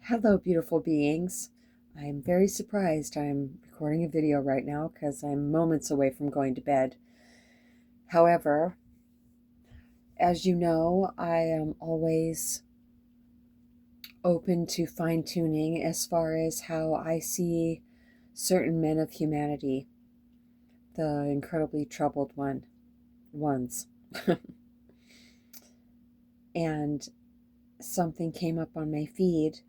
Hello, beautiful beings. I'm very surprised I'm recording a video right now because I'm moments away from going to bed. However, as you know, I am always open to fine tuning as far as how I see certain men of humanity, the incredibly troubled ones. And something came up on my feed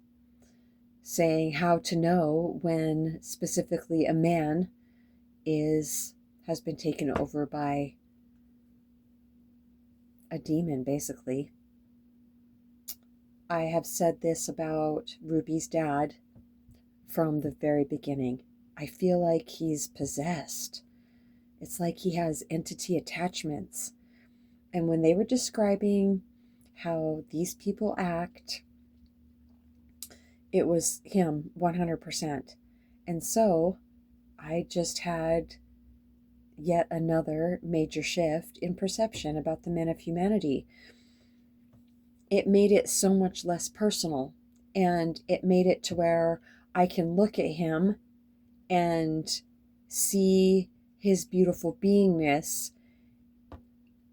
saying how to know when specifically a man has been taken over by a demon, basically. I have said this about Ruby's dad from the very beginning. I feel like he's possessed. It's like he has entity attachments. And when they were describing how these people act, it was him 100%. And so I just had yet another major shift in perception about the men of humanity. It made it so much less personal, and it made it to where I can look at him and see his beautiful beingness,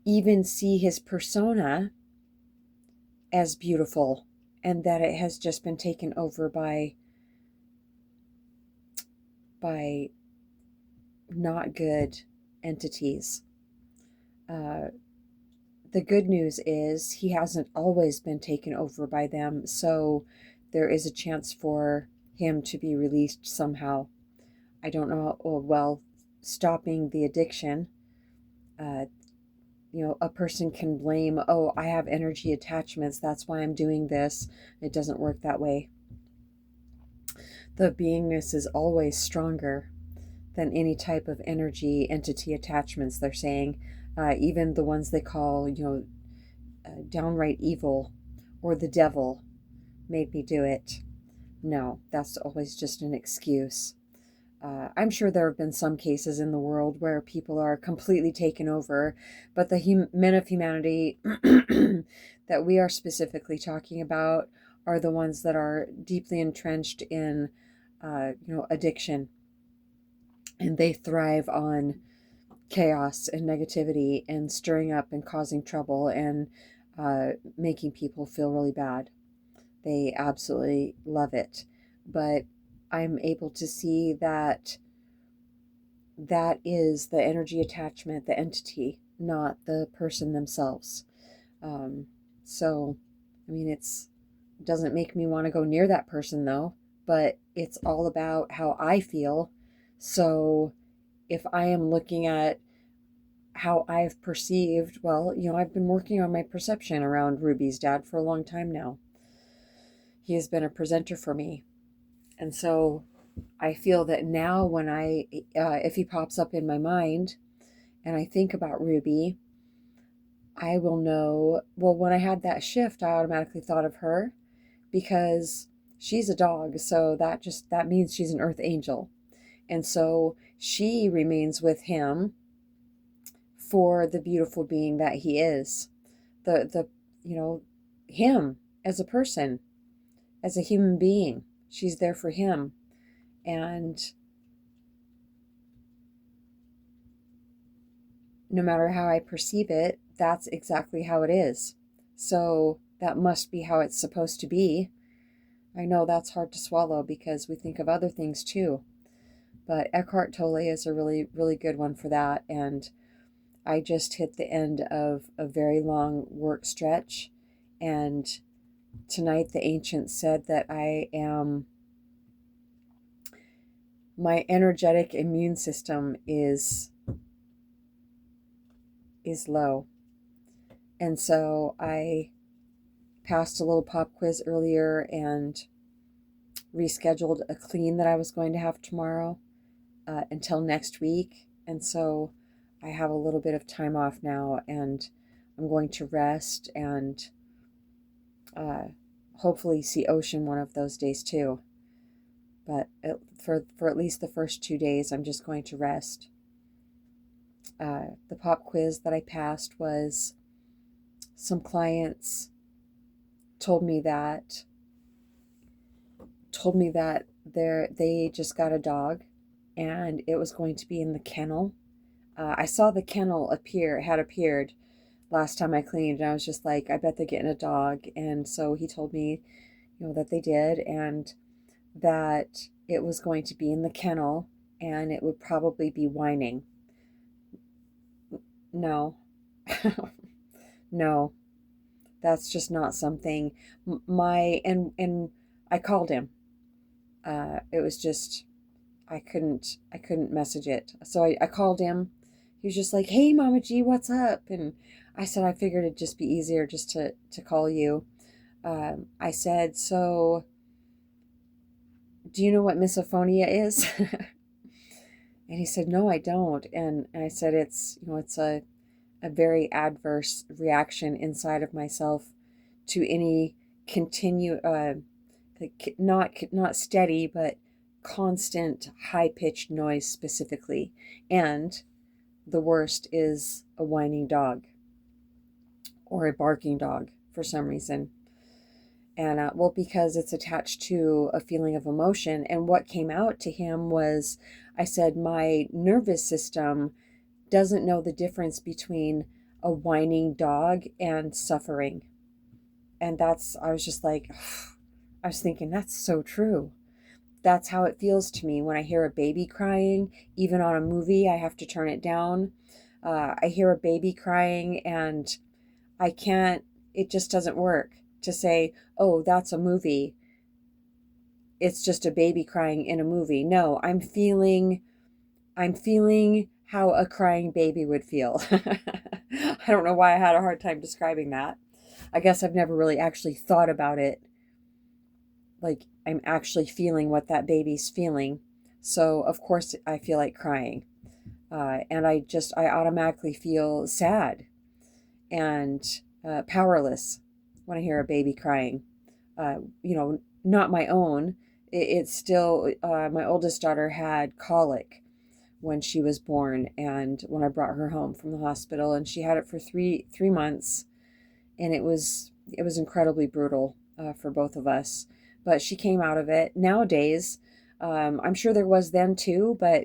even see his persona as beautiful, and that it has just been taken over by not good entities. The good news is he hasn't always been taken over by them, so there is a chance for him to be released somehow. I don't know, well, stopping the addiction. Uh, a person can blame, oh, I have energy attachments, that's why I'm doing this. It doesn't work that way. The beingness is always stronger than any type of energy entity attachments, they're saying. Even the ones they call, downright evil or the devil made me do it. No, that's always just an excuse. I'm sure there have been some cases in the world where people are completely taken over, but the men of humanity that we are specifically talking about are the ones that are deeply entrenched in, addiction, and they thrive on chaos and negativity and stirring up and causing trouble and making people feel really bad. They absolutely love it. But I'm able to see that that is the energy attachment, the entity, not the person themselves. Um, so, I mean, it doesn't make me want to go near that person though, but it's all about how I feel. So, if I am looking at how I've perceived, well, I've been working on my perception around Ruby's dad for a long time now. He has been a presenter for me. And so I feel that now when if he pops up in my mind and I think about Ruby, I will know, well, when I had that shift, I automatically thought of her because she's a dog. So that means she's an earth angel. And so she remains with him for the beautiful being that he is. The him as a person, as a human being. She's there for him. And no matter how I perceive it, that's exactly how it is. So that must be how it's supposed to be. I know that's hard to swallow because we think of other things too. But Eckhart Tolle is a really, really good one for that. And I just hit the end of a very long work stretch. And tonight the ancient said that my energetic immune system is low. And so I passed a little pop quiz earlier and rescheduled a clean that I was going to have tomorrow until next week. And so I have a little bit of time off now, and I'm going to rest and hopefully see ocean one of those days too. But for at least the first 2 days, I'm just going to rest. The pop quiz that I passed was, some clients told me that told me that they just got a dog and it was going to be in the kennel. I saw the kennel had appeared last time I cleaned, and I was just like, I bet they're getting a dog. And so he told me, that they did, and that it was going to be in the kennel and it would probably be whining. No, no, that's just not something. My and I called him. It was just I couldn't message it. So I called him. He was just like, "Hey, Mama G, what's up?" And I said I figured it'd just be easier just to call you. I said, "So, do you know what misophonia is?" And he said, "No, I don't." And I said, it's a very adverse reaction inside of myself to any continue not steady but constant high pitched noise specifically, and the worst is a whining dog or a barking dog for some reason. And well, because it's attached to a feeling of emotion. And what came out to him was, I said, my nervous system doesn't know the difference between a whining dog and suffering. And I was just like, I was thinking, that's so true. That's how it feels to me when I hear a baby crying. Even on a movie, I have to turn it down. I hear a baby crying and I can't, it just doesn't work to say, oh, that's a movie. It's just a baby crying in a movie. No, I'm feeling how a crying baby would feel. I don't know why I had a hard time describing that. I guess I've never really actually thought about it. Like, I'm actually feeling what that baby's feeling. So, of course, I feel like crying. And I automatically feel sad and powerless when I hear a baby crying. Not my own. It's still, my oldest daughter had colic when she was born, and when I brought her home from the hospital, and she had it for three months, and it was incredibly brutal for both of us. But she came out of it. Nowadays, I'm sure there was then too, but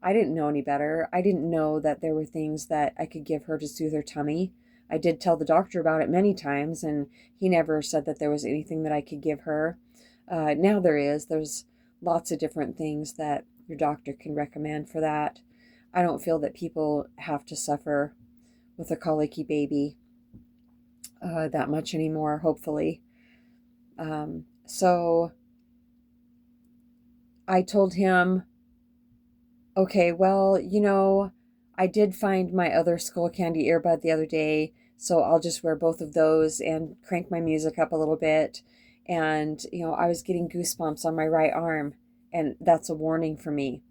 I didn't know any better. I didn't know that there were things that I could give her to soothe her tummy. I did tell the doctor about it many times, and he never said that there was anything that I could give her. Now there is. There's lots of different things that your doctor can recommend for that. I don't feel that people have to suffer with a colicky baby that much anymore, hopefully. So I told him, okay, well, I did find my other Skull Candy earbud the other day, so I'll just wear both of those and crank my music up a little bit. And, I was getting goosebumps on my right arm, and that's a warning for me.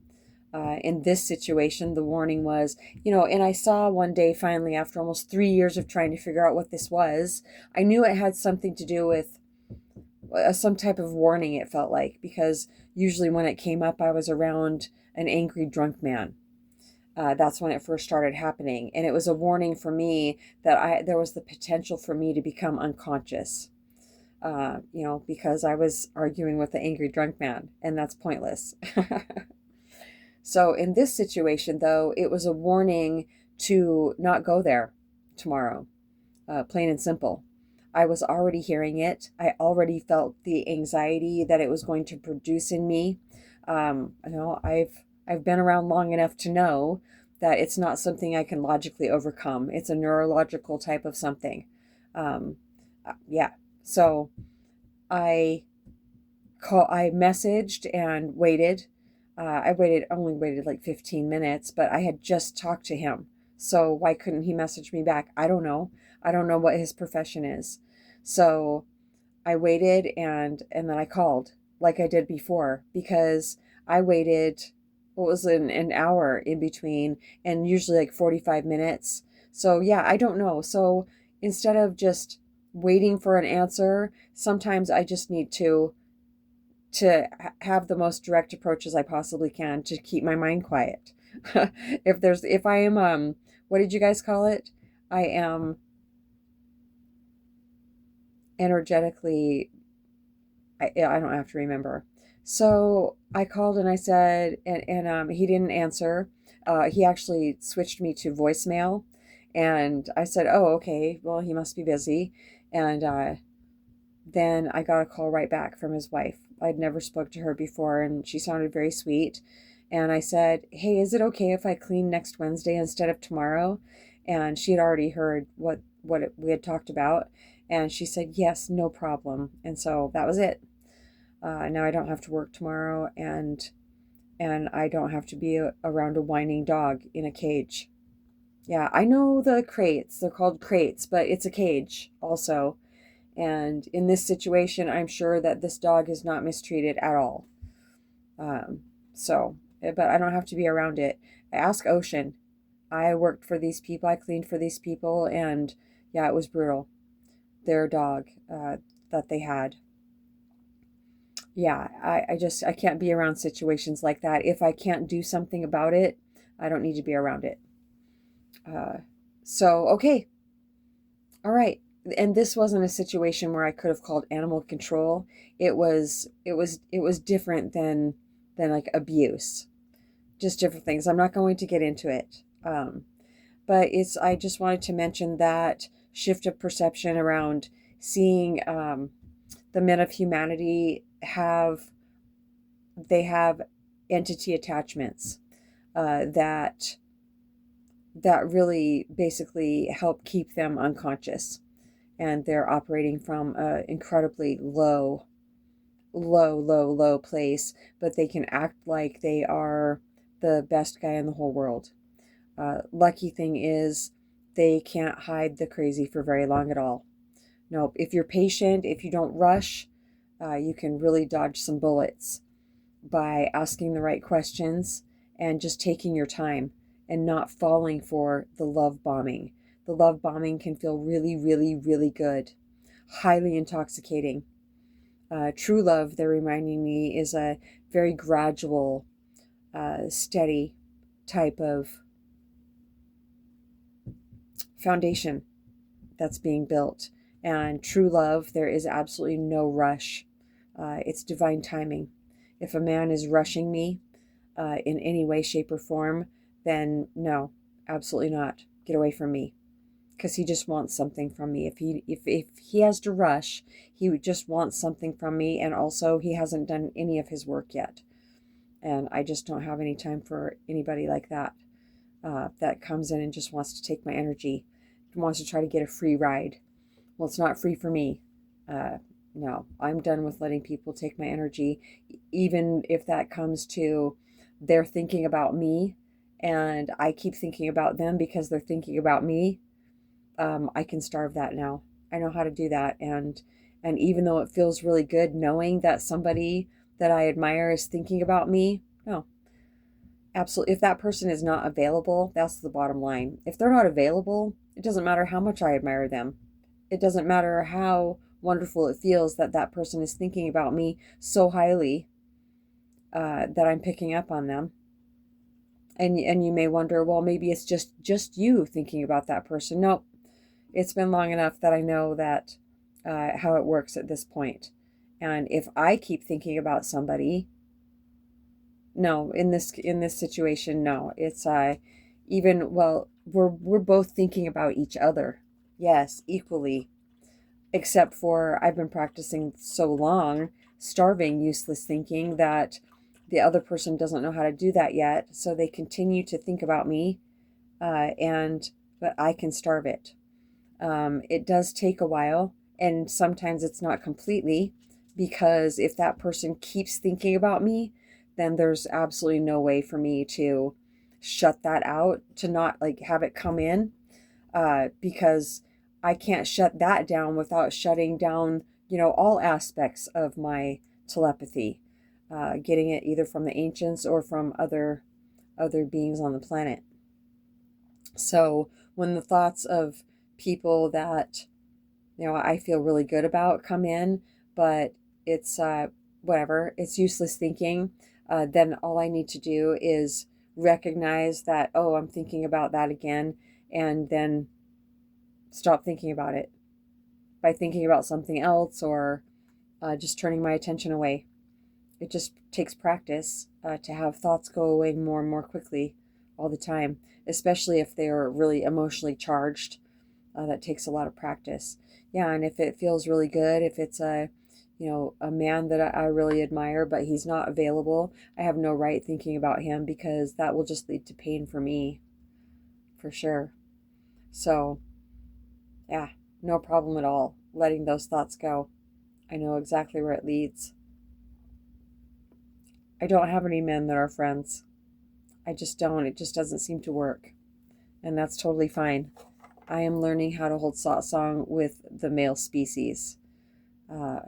In this situation, the warning was, and I saw one day finally, after almost 3 years of trying to figure out what this was, I knew it had something to do with some type of warning, it felt like, because usually when it came up, I was around an angry drunk man. That's when it first started happening. And it was a warning for me that there was the potential for me to become unconscious, because I was arguing with the angry drunk man, and that's pointless. So in this situation, though, it was a warning to not go there tomorrow, plain and simple. I was already hearing it. I already felt the anxiety that it was going to produce in me. I've been around long enough to know that it's not something I can logically overcome. It's a neurological type of something. Yeah. So I I messaged and waited. Only waited like 15 minutes, but I had just talked to him. So why couldn't he message me back? I don't know. I don't know what his profession is. So I waited, and then I called like I did before, because I waited, what was it, an hour in between, and usually like 45 minutes. So yeah, I don't know. So instead of just waiting for an answer, sometimes I just need to have the most direct approach as I possibly can to keep my mind quiet. If I am, what did you guys call it? I am energetically I don't have to remember. So I called and I said, and he didn't answer. He actually switched me to voicemail, and I said, "Oh, okay. Well, he must be busy." And then I got a call right back from his wife. I'd never spoke to her before, and she sounded very sweet. And I said, "Hey, is it okay if I clean next Wednesday instead of tomorrow?" And she had already heard we had talked about, and she said, "Yes, no problem." And so that was it. Now I don't have to work tomorrow, and I don't have to be around a whining dog in a cage. Yeah, I know the crates. They're called crates, but it's a cage also. And in this situation, I'm sure that this dog is not mistreated at all. Um, but I don't have to be around it. Ask Ocean. I worked for these people. I cleaned for these people, and yeah, it was brutal. Their dog that they had. Yeah, I can't be around situations like that. If I can't do something about it, I don't need to be around it. Uh, okay, all right. And this wasn't a situation where I could have called animal control. It was different than like abuse. Just different things. I'm not going to get into it. But I just wanted to mention that shift of perception around seeing the men of humanity have entity attachments that really basically help keep them unconscious, and they're operating from an incredibly low place, but they can act like they are the best guy in the whole world. Lucky thing is they can't hide the crazy for very long at all. No, if you're patient, if you don't rush, you can really dodge some bullets by asking the right questions and just taking your time and not falling for the love bombing. The love bombing can feel really, really, really good, highly intoxicating. True love, they're reminding me, is a very gradual, steady type of foundation that's being built. And true love, there is absolutely no rush. It's divine timing. If a man is rushing me in any way, shape, or form, then no, absolutely not. Get away from me, because he just wants something from me. If he has to rush, he just wants something from me, and also he hasn't done any of his work yet. And I just don't have any time for anybody like that. That comes in and just wants to take my energy, wants to try to get a free ride. Well, it's not free for me. Uh, no, I'm done with letting people take my energy, even if that comes to they're thinking about me and I keep thinking about them because they're thinking about me. I can starve that now. I know how to do that, and even though it feels really good knowing that somebody that I admire is thinking about me, no, absolutely. If that person is not available, that's the bottom line. If they're not available, it doesn't matter how much I admire them. It doesn't matter how wonderful it feels that that person is thinking about me so highly that I'm picking up on them. And you may wonder, well, maybe it's just you thinking about that person. No, it's been long enough that I know that how it works at this point. And if I keep thinking about somebody, no, in this situation, no, it's even well, we're both thinking about each other. Yes, equally, except for I've been practicing so long, starving useless thinking, that the other person doesn't know how to do that yet. So they continue to think about me, and but I can starve it. It does take a while, and sometimes it's not completely, because if that person keeps thinking about me, then there's absolutely no way for me to shut that out, to not like have it come in, because I can't shut that down without shutting down, all aspects of my telepathy, getting it either from the ancients or from other beings on the planet. So when the thoughts of people that I feel really good about come in, but it's whatever, it's useless thinking, then all I need to do is recognize that, oh, I'm thinking about that again, and then stop thinking about it by thinking about something else, or just turning my attention away. It just takes practice to have thoughts go away more and more quickly all the time, especially if they are really emotionally charged. That takes a lot of practice. Yeah, and if it feels really good, if it's a man that I really admire, but he's not available, I have no right thinking about him because that will just lead to pain for me, for sure. So, yeah, no problem at all letting those thoughts go. I know exactly where it leads. I don't have any men that are friends. I just don't. It just doesn't seem to work. And that's totally fine. I am learning how to hold satsang with the male species, uh,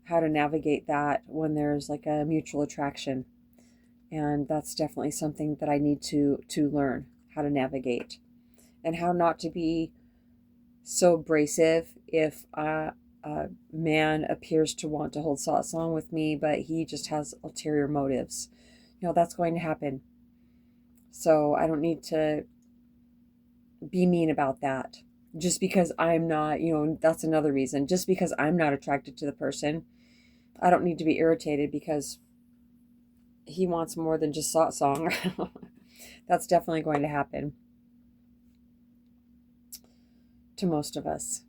how to navigate that when there's like a mutual attraction. And that's definitely something that I need to learn how to navigate, and how not to be so abrasive if a man appears to want to hold satsang with me, but he just has ulterior motives. That's going to happen. So I don't need to be mean about that. Just because I'm not, that's another reason. Just because I'm not attracted to the person, I don't need to be irritated because he wants more than just satsang. That's definitely going to happen to most of us.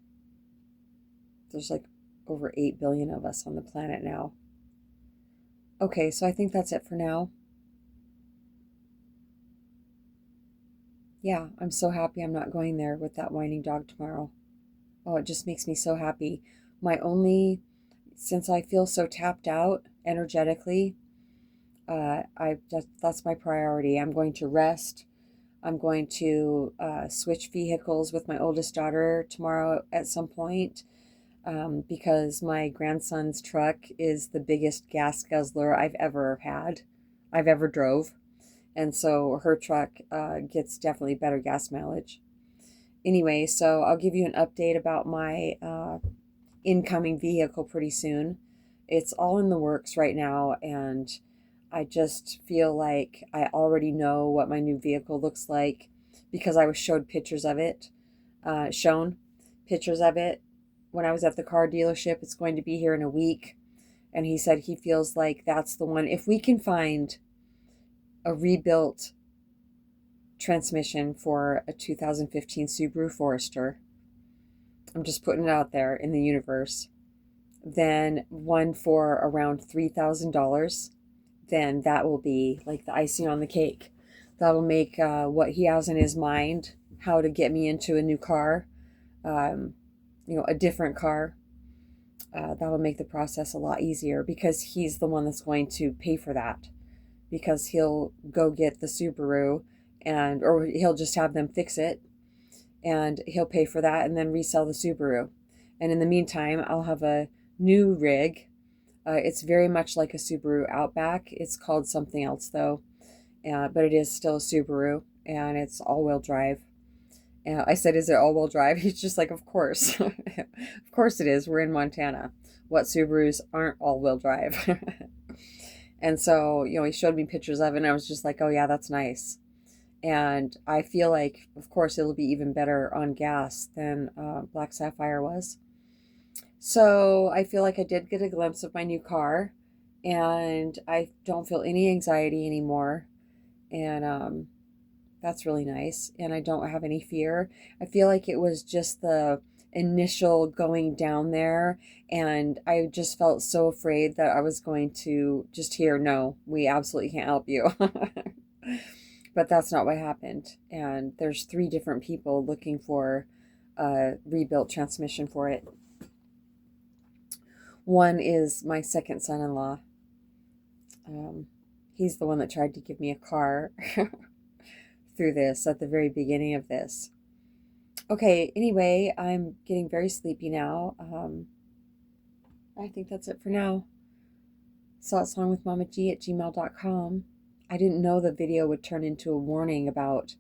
There's like over 8 billion of us on the planet now. Okay, so I think that's it for now. Yeah, I'm so happy I'm not going there with that whining dog tomorrow. Oh, it just makes me so happy. My only, since I feel so tapped out energetically, that's my priority. I'm going to rest. I'm going to switch vehicles with my oldest daughter tomorrow at some point, because my grandson's truck is the biggest gas guzzler I've ever drove. And so her truck gets definitely better gas mileage. Anyway, so I'll give you an update about my incoming vehicle pretty soon. It's all in the works right now, and I just feel like I already know what my new vehicle looks like because I was shown pictures of it when I was at the car dealership. It's going to be here in a week, and he said he feels like that's the one. If we can find a rebuilt transmission for a 2015 Subaru Forester, I'm just putting it out there in the universe, then one for around $3,000, then that will be like the icing on the cake. That'll make what he has in his mind, how to get me into a new car, um, a different car. That'll make the process a lot easier because he's the one that's going to pay for that, because he'll go get the Subaru or he'll just have them fix it, and he'll pay for that and then resell the Subaru. And in the meantime, I'll have a new rig. It's very much like a Subaru Outback. It's called something else though, but it is still a Subaru, and it's all-wheel drive. I said, is it all-wheel drive? He's just like, of course. Of course it is. We're in Montana. What Subarus aren't all-wheel drive? And so, he showed me pictures of it, and I was just like, oh yeah, that's nice. And I feel like, of course, it'll be even better on gas than Black Sapphire was. So I feel like I did get a glimpse of my new car, and I don't feel any anxiety anymore. And that's really nice. And I don't have any fear. I feel like it was just the initial going down there, and I just felt so afraid that I was going to just hear, no, we absolutely can't help you. But that's not what happened. And there's 3 different people looking for a rebuilt transmission for it. One is my second son-in-law. He's the one that tried to give me a car through this at the very beginning of this. Okay, anyway, I'm getting very sleepy now. I think that's it for now. satsangwithmamaji@gmail.com. I didn't know the video would turn into a warning about,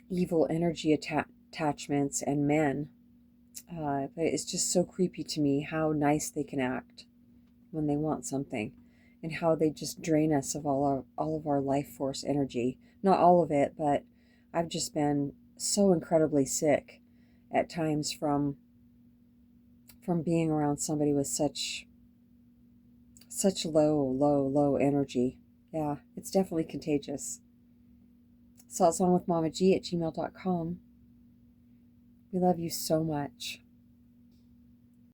evil energy attachments and men. But it's just so creepy to me how nice they can act when they want something, and how they just drain us of all of our life force energy. Not all of it, but I've just been so incredibly sick, at times from being around somebody with such low energy. Yeah, it's definitely contagious. satsangwithmamaji@gmail.com. We love you so much.